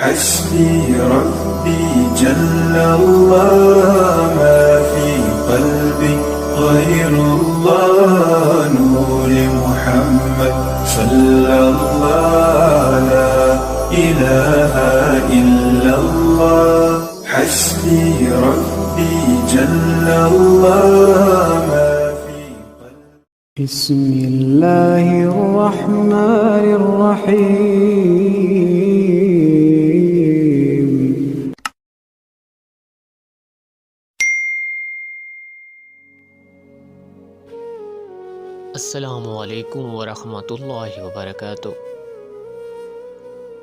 حسبي ربي جل الله ما في قلبي غير الله نور محمد صلى الله لا إله إلا الله حسبي ربي جل الله ما في قلبي بسم الله الرحمن الرحيم السلام علیکم ورحمۃ اللہ وبرکاتہ۔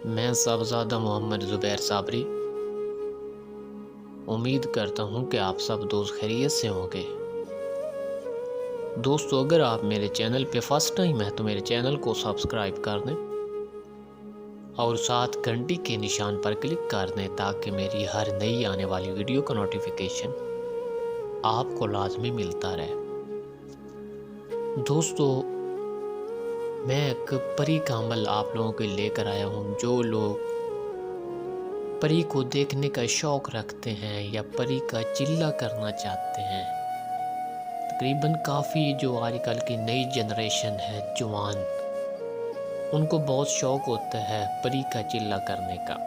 میں صاحبزادہ محمد زبیر صابری امید کرتا ہوں کہ آپ سب دوست خیریت سے ہوں گے۔ دوستو، اگر آپ میرے چینل پہ فرسٹ ٹائم ہے تو میرے چینل کو سبسکرائب کر دیں اور ساتھ گھنٹی کے نشان پر کلک کر دیں تاکہ میری ہر نئی آنے والی ویڈیو کا نوٹیفیکیشن آپ کو لازمی ملتا رہے۔ دوستو، میں ایک پری کا عمل آپ لوگوں کے لے کر آیا ہوں۔ جو لوگ پری کو دیکھنے کا شوق رکھتے ہیں یا پری کا چلہ کرنا چاہتے ہیں، تقریباً کافی جو آج کل کی نئی جنریشن ہے، جوان، ان کو بہت شوق ہوتا ہے پری کا چلہ کرنے کا۔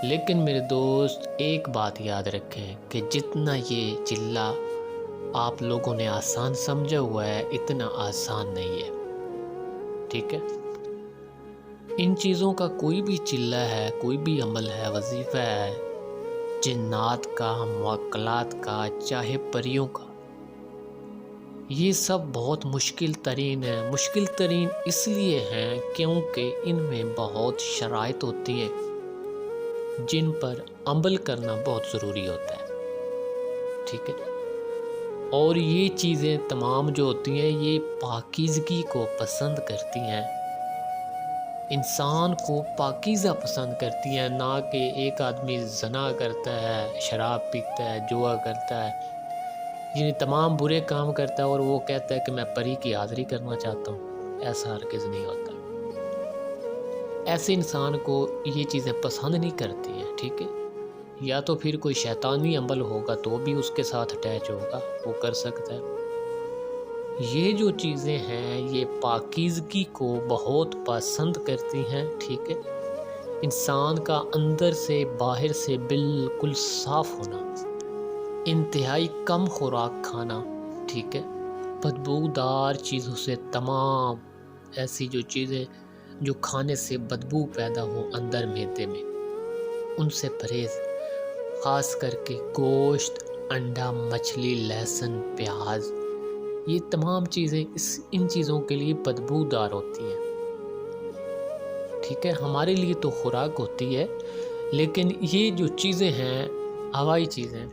لیکن میرے دوست، ایک بات یاد رکھیں کہ جتنا یہ چلہ آپ لوگوں نے آسان سمجھا ہوا ہے، اتنا آسان نہیں ہے، ٹھیک ہے؟ ان چیزوں کا کوئی بھی چلہ ہے، کوئی بھی عمل ہے، وظیفہ ہے، جنات کا، موکلات کا، چاہے پریوں کا، یہ سب بہت مشکل ترین ہے۔ مشکل ترین اس لیے ہیں کیونکہ ان میں بہت شرائط ہوتی ہیں جن پر عمل کرنا بہت ضروری ہوتا ہے، ٹھیک ہے؟ اور یہ چیزیں تمام جو ہوتی ہیں یہ پاکیزگی کو پسند کرتی ہیں، انسان کو پاکیزہ پسند کرتی ہیں، نہ کہ ایک آدمی زنا کرتا ہے، شراب پیتا ہے، جوا کرتا ہے، یعنی تمام برے کام کرتا ہے اور وہ کہتا ہے کہ میں پری کی حاضری کرنا چاہتا ہوں۔ ایسا ہرگز نہیں ہوتا۔ ایسے انسان کو یہ چیزیں پسند نہیں کرتی ہیں، ٹھیک ہے؟ یا تو پھر کوئی شیطانی عمل ہوگا تو بھی اس کے ساتھ اٹیچ ہوگا، وہ کر سکتا ہے۔ یہ جو چیزیں ہیں یہ پاکیزگی کو بہت پسند کرتی ہیں، ٹھیک ہے؟ انسان کا اندر سے باہر سے بالکل صاف ہونا، انتہائی کم خوراک کھانا، ٹھیک ہے؟ بدبودار چیزوں سے، تمام ایسی جو چیزیں جو کھانے سے بدبو پیدا ہو اندر معدے میں، ان سے پرہیز، خاص کر کے گوشت، انڈا، مچھلی، لہسن، پیاز، یہ تمام چیزیں ان چیزوں کے لیے بدبودار ہوتی ہیں، ٹھیک ہے؟ ہمارے لیے تو خوراک ہوتی ہے، لیکن یہ جو چیزیں ہیں، ہوائی چیزیں،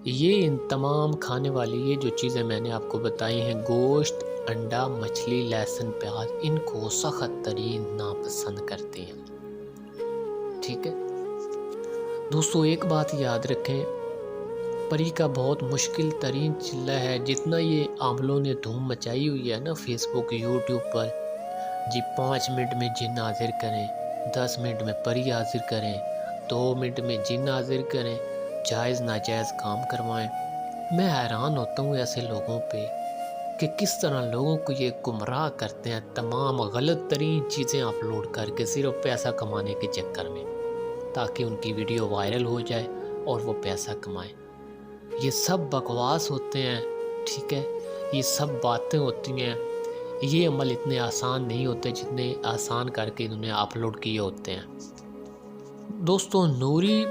یہ ان تمام کھانے والی یہ جو چیزیں میں نے آپ کو بتائی ہیں، گوشت، انڈا، مچھلی، لہسن، پیاز، ان کو سخت ترین ناپسند کرتے ہیں، ٹھیک ہے؟ دوستو، ایک بات یاد رکھیں، پری کا بہت مشکل ترین چلہ ہے۔ جتنا یہ عاملوں نے دھوم مچائی ہوئی ہے نا فیس بک، یوٹیوب پر، جی 5 منٹ میں جن حاضر کریں، 10 منٹ میں پری حاضر کریں، 2 منٹ میں جن حاضر کریں، جائز ناجائز کام کروائیں، میں حیران ہوتا ہوں ایسے لوگوں پہ کہ کس طرح لوگوں کو یہ گمراہ کرتے ہیں، تمام غلط ترین چیزیں اپلوڈ کر کے صرف پیسہ کمانے کے چکر میں، تاکہ ان کی ویڈیو وائرل ہو جائے اور وہ پیسہ کمائیں۔ یہ سب بکواس ہوتے ہیں، ٹھیک ہے؟ یہ سب باتیں ہوتی ہیں۔ یہ عمل اتنے آسان نہیں ہوتے جتنے آسان کر کے انہوں نے اپلوڈ کیے ہوتے ہیں۔ دوستو، نوری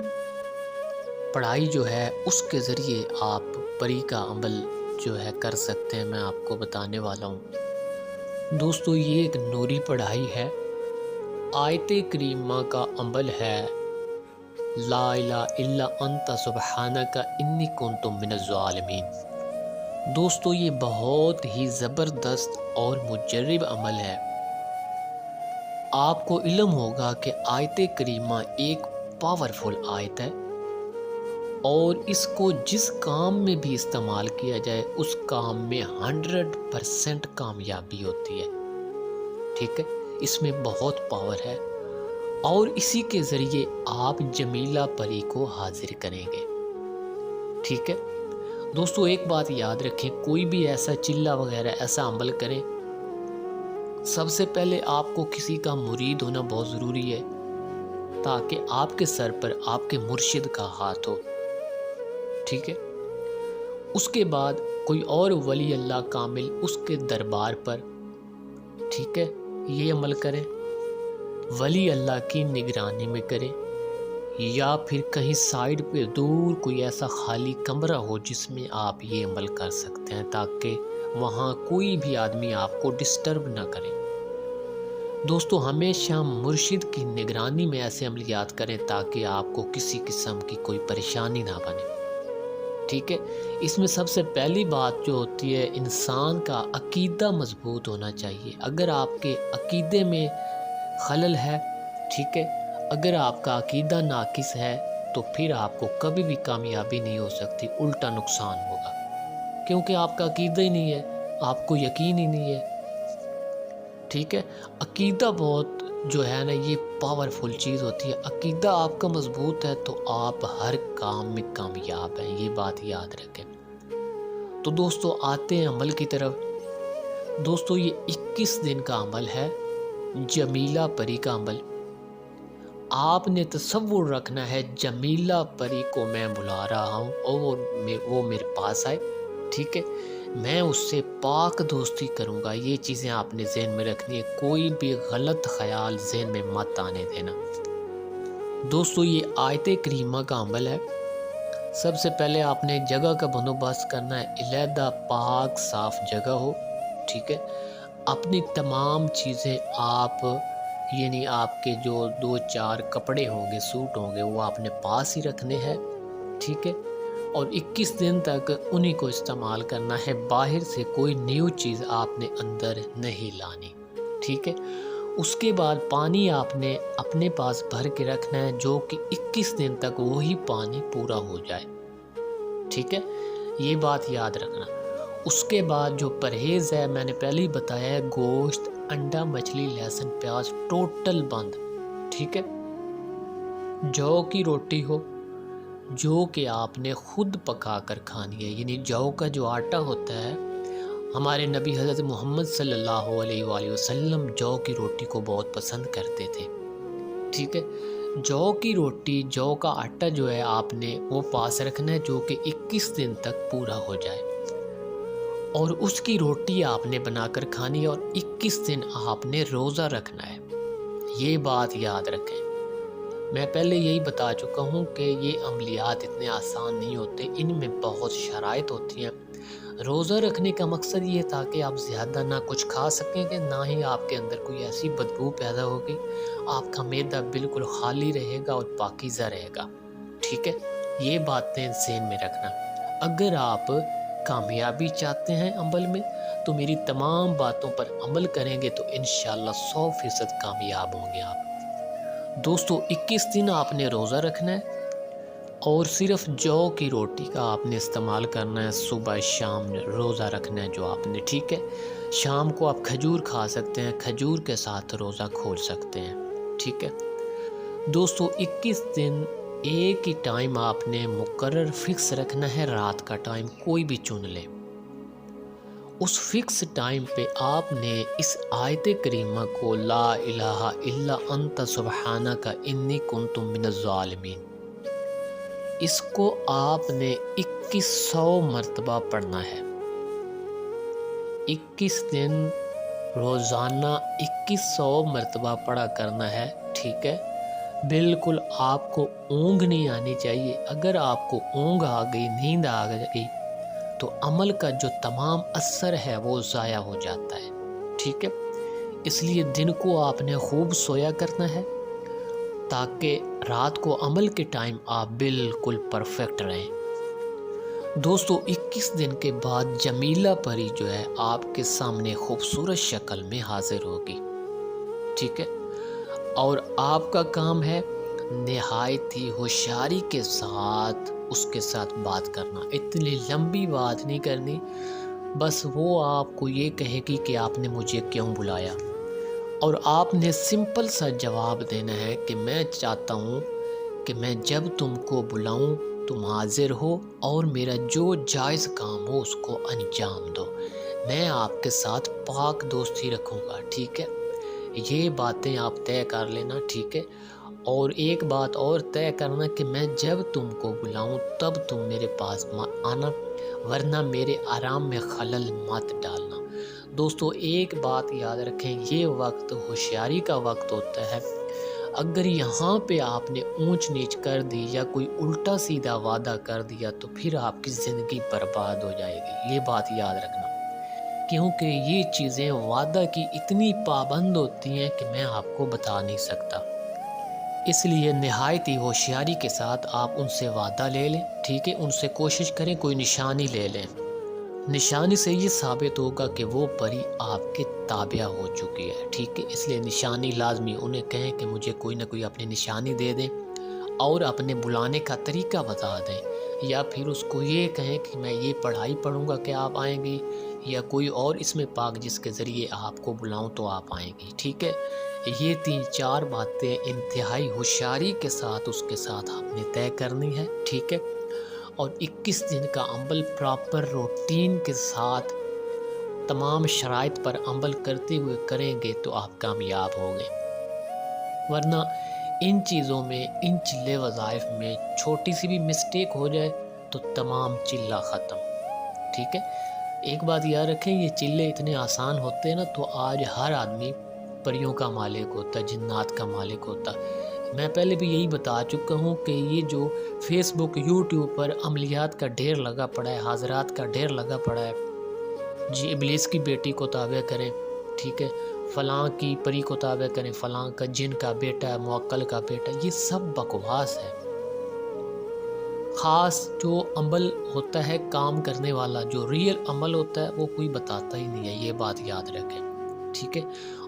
پڑھائی جو ہے اس کے ذریعے آپ پری کا عمل جو ہے کر سکتے ہیں، میں آپ کو بتانے والا ہوں۔ دوستو، یہ ایک نوری پڑھائی ہے، آیت کریمہ کا عمل ہے، لا الہ الا انت سبحانک انی کنت من الظالمین۔ دوستو، یہ بہت ہی زبردست اور مجرب عمل ہے۔ آپ کو علم ہوگا کہ آیت کریمہ ایک پاورفل آیت ہے اور اس کو جس کام میں بھی استعمال کیا جائے اس کام میں 100% کامیابی ہوتی ہے، ٹھیک ہے؟ اس میں بہت پاور ہے اور اسی کے ذریعے آپ جمیلہ پری کو حاضر کریں گے، ٹھیک ہے دوستو۔ ایک بات یاد رکھیں، کوئی بھی ایسا چلہ وغیرہ ایسا عمل کریں، سب سے پہلے آپ کو کسی کا مرید ہونا بہت ضروری ہے، تاکہ آپ کے سر پر آپ کے مرشد کا ہاتھ ہو، ٹھیک ہے۔ اس کے بعد کوئی اور ولی اللہ کامل اس کے دربار پر، ٹھیک ہے، یہ عمل کریں، ولی اللہ کی نگرانی میں کریں، یا پھر کہیں سائیڈ پہ دور کوئی ایسا خالی کمرہ ہو جس میں آپ یہ عمل کر سکتے ہیں، تاکہ وہاں کوئی بھی آدمی آپ کو ڈسٹرب نہ کرے۔ دوستو ہمیشہ مرشد کی نگرانی میں ایسے عملیات کریں تاکہ آپ کو کسی قسم کی کوئی پریشانی نہ بنے، ٹھیک ہے۔ اس میں سب سے پہلی بات جو ہوتی ہے، انسان کا عقیدہ مضبوط ہونا چاہیے۔ اگر آپ کے عقیدے میں خلل ہے، ٹھیک ہے، اگر آپ کا عقیدہ ناقص ہے تو پھر آپ کو کبھی بھی کامیابی نہیں ہو سکتی، الٹا نقصان ہوگا، کیونکہ آپ کا عقیدہ ہی نہیں ہے، آپ کو یقین ہی نہیں ہے، ٹھیک ہے۔ عقیدہ بہت جو ہے نا یہ پاورفل چیز ہوتی ہے۔ عقیدہ آپ کا مضبوط ہے تو آپ ہر کام میں کامیاب ہیں، یہ بات یاد رکھیں۔ تو دوستو آتے ہیں عمل کی طرف۔ دوستو یہ 21 دن کا عمل ہے، جمیلہ پری کا عمل۔ آپ نے تصور رکھنا ہے جمیلہ پری کو میں بلا رہا ہوں اور وہ میرے پاس آئے، ٹھیک ہے، میں اس سے پاک دوستی کروں گا۔ یہ چیزیں آپ نے ذہن میں رکھنی ہے، کوئی بھی غلط خیال ذہن میں مت آنے دینا۔ دوستو یہ آیت کریمہ کا عمل ہے۔ سب سے پہلے آپ نے جگہ کا بندوبست کرنا ہے، علیحدہ پاک صاف جگہ ہو، ٹھیک ہے۔ اپنی تمام چیزیں آپ یعنی آپ کے جو 2-4 کپڑے ہوں گے، سوٹ ہوں گے، وہ آپ نے پاس ہی رکھنے ہیں، ٹھیک ہے، اور 21 دن تک انہی کو استعمال کرنا ہے۔ باہر سے کوئی نیو چیز آپ نے اندر نہیں لانی، ٹھیک ہے۔ اس کے بعد پانی آپ نے اپنے پاس بھر کے رکھنا ہے، جو کہ 21 دن تک وہی پانی پورا ہو جائے، ٹھیک ہے، یہ بات یاد رکھنا۔ اس کے بعد جو پرہیز ہے، میں نے پہلے ہی بتایا ہے، گوشت، انڈا، مچھلی، لہسن، پیاز ٹوٹل بند، ٹھیک ہے۔ جو کی روٹی ہو جو کہ آپ نے خود پکا کر کھانی ہے، یعنی جو کا جو آٹا ہوتا ہے، ہمارے نبی حضرت محمد صلی اللہ علیہ وآلہ وسلم جو کی روٹی کو بہت پسند کرتے تھے، ٹھیک ہے۔ جو کی روٹی، جو کا آٹا جو ہے آپ نے وہ پاس رکھنا ہے، جو کہ 21 دن تک پورا ہو جائے، اور اس کی روٹی آپ نے بنا کر کھانی ہے، اور 21 دن آپ نے روزہ رکھنا ہے، یہ بات یاد رکھیں۔ میں پہلے یہی بتا چکا ہوں کہ یہ عملیات اتنے آسان نہیں ہوتے، ان میں بہت شرائط ہوتی ہیں۔ روزہ رکھنے کا مقصد یہ تھا کہ آپ زیادہ نہ کچھ کھا سکیں گے، نہ ہی آپ کے اندر کوئی ایسی بدبو پیدا ہوگی، آپ کا معدہ بالکل خالی رہے گا اور پاکیزہ رہے گا، ٹھیک ہے، یہ باتیں ذہن میں رکھنا۔ اگر آپ کامیابی چاہتے ہیں عمل میں تو میری تمام باتوں پر عمل کریں گے تو انشاءاللہ 100% کامیاب ہوں گے آپ۔ دوستو 21 دن آپ نے روزہ رکھنا ہے، اور صرف جو کی روٹی کا آپ نے استعمال کرنا ہے، صبح شام روزہ رکھنا ہے جو آپ نے، ٹھیک ہے۔ شام کو آپ کھجور کھا سکتے ہیں، کھجور کے ساتھ روزہ کھول سکتے ہیں، ٹھیک ہے۔ دوستو 21 دن ایک ہی ٹائم آپ نے مقرر فکس رکھنا ہے، رات کا ٹائم کوئی بھی چن لے۔ اس فکس ٹائم پہ آپ نے اس آیت کریمہ کو لا الہ الا انت سبحانک انی کنت من الظالمین، اس کو آپ نے 2100 مرتبہ پڑھنا ہے۔ 21 دن روزانہ 2100 مرتبہ پڑھا کرنا ہے، ٹھیک ہے۔ بالکل آپ کو اونگ نہیں آنی چاہیے۔ اگر آپ کو اونگ آ گئی، نیند آ گئی تو عمل کا جو تمام اثر ہے وہ ضائع ہو جاتا ہے، ٹھیک ہے۔ اس لیے دن کو آپ نے خوب سویا کرنا ہے تاکہ رات کو عمل کے ٹائم آپ بالکل پرفیکٹ رہیں۔ دوستو 21 دن کے بعد جمیلہ پری جو ہے آپ کے سامنے خوبصورت شکل میں حاضر ہوگی، ٹھیک ہے، اور آپ کا کام ہے نہایت ہی ہوشیاری کے ساتھ اس کے ساتھ بات کرنا۔ اتنی لمبی بات نہیں کرنی، بس وہ آپ کو یہ کہے گی کہ آپ نے مجھے کیوں بلایا، اور آپ نے سمپل سا جواب دینا ہے کہ میں چاہتا ہوں کہ میں جب تم کو بلاؤں تم حاضر ہو اور میرا جو جائز کام ہو اس کو انجام دو، میں آپ کے ساتھ پاک دوستی رکھوں گا، ٹھیک ہے؟ یہ باتیں آپ طے کر لینا، ٹھیک ہے؟ اور ایک بات اور طے کرنا کہ میں جب تم کو بلاؤں تب تم میرے پاس آنا، ورنہ میرے آرام میں خلل مت ڈالنا۔ دوستو ایک بات یاد رکھیں، یہ وقت ہوشیاری کا وقت ہوتا ہے۔ اگر یہاں پہ آپ نے اونچ نیچ کر دی یا کوئی الٹا سیدھا وعدہ کر دیا تو پھر آپ کی زندگی برباد ہو جائے گی، یہ بات یاد رکھنا، کیونکہ یہ چیزیں وعدہ کی اتنی پابند ہوتی ہیں کہ میں آپ کو بتا نہیں سکتا۔ اس لیے نہایت ہی ہوشیاری کے ساتھ آپ ان سے وعدہ لے لیں، ٹھیک ہے؟ ان سے کوشش کریں کوئی نشانی لے لیں، نشانی سے یہ ثابت ہوگا کہ وہ پری آپ کے تابع ہو چکی ہے، ٹھیک ہے؟ اس لیے نشانی لازمی، انہیں کہیں کہ مجھے کوئی نہ کوئی اپنی نشانی دے دیں اور اپنے بلانے کا طریقہ بتا دیں، یا پھر اس کو یہ کہیں کہ میں یہ پڑھائی پڑھوں گا کہ آپ آئیں گی، یا کوئی اور اسم پاک جس کے ذریعے آپ کو بلاؤں تو آپ آئیں گی، ٹھیک ہے؟ یہ 3-4 باتیں انتہائی ہوشیاری کے ساتھ اس کے ساتھ آپ نے طے کرنی ہے، ٹھیک ہے؟ اور 21 دن کا عمل پراپر روٹین کے ساتھ تمام شرائط پر عمل کرتے ہوئے کریں گے تو آپ کامیاب ہوں گے، ورنہ ان چیزوں میں، ان چلے وظائف میں چھوٹی سی بھی مسٹیک ہو جائے تو تمام چلہ ختم، ٹھیک ہے؟ ایک بات یاد رکھیں، یہ چلے اتنے آسان ہوتے ہیں نا، تو آج ہر آدمی پریوں کا مالک ہوتا ہے، جنات کا مالک ہوتا ہے۔ میں پہلے بھی یہی بتا چکا ہوں کہ یہ جو فیس بک، یوٹیوب پر عملیات کا ڈھیر لگا پڑا ہے، حاضرات کا ڈھیر لگا پڑا ہے، جی ابلیس کی بیٹی کو تابع کریں، ٹھیک ہے؟ فلاں کی پری کو تابع کریں، فلاں کا جن کا بیٹا ہے، موکل کا بیٹا، یہ سب بکواس ہے۔ خاص جو عمل ہوتا ہے کام کرنے والا، جو ریئل عمل ہوتا ہے وہ کوئی بتاتا ہی نہیں ہے، یہ بات یاد رکھیں، ٹھیک ہے؟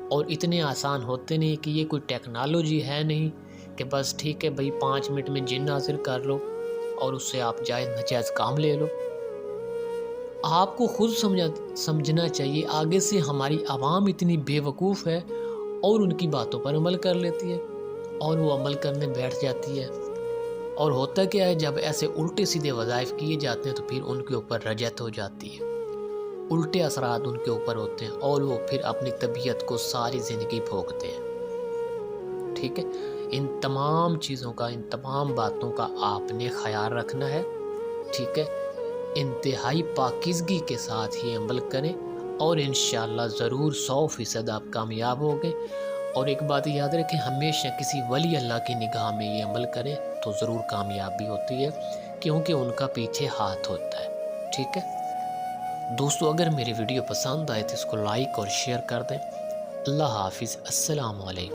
اور اتنے آسان ہوتے نہیں کہ یہ کوئی ٹیکنالوجی ہے نہیں کہ بس ٹھیک ہے بھائی 5 منٹ میں جن حاضر کر لو اور اس سے آپ جائز ناجائز کام لے لو۔ آپ کو خود سمجھنا چاہیے، آگے سے ہماری عوام اتنی بے وقوف ہے اور ان کی باتوں پر عمل کر لیتی ہے اور وہ عمل کرنے بیٹھ جاتی ہے، اور ہوتا کیا ہے جب ایسے الٹے سیدھے وظائف کیے جاتے ہیں تو پھر ان کے اوپر رجعت ہو جاتی ہے، الٹے اثرات ان کے اوپر ہوتے ہیں اور وہ پھر اپنی طبیعت کو ساری زندگی بھوگتے ہیں، ٹھیک ہے؟ ان تمام چیزوں کا، ان تمام باتوں کا آپ نے خیال رکھنا ہے، ٹھیک ہے؟ انتہائی پاکیزگی کے ساتھ ہی عمل کریں اور انشاءاللہ ضرور 100% آپ کامیاب ہوگے۔ اور ایک بات یاد رکھیں، ہمیشہ کسی ولی اللہ کی نگاہ میں یہ عمل کریں تو ضرور کامیابی ہوتی ہے، کیونکہ ان کا پیچھے ہاتھ ہوتا ہے، ٹھیک ہے؟ دوستو اگر میری ویڈیو پسند آئے تو اس کو لائک اور شیئر کر دیں۔ اللہ حافظ، السلام علیکم۔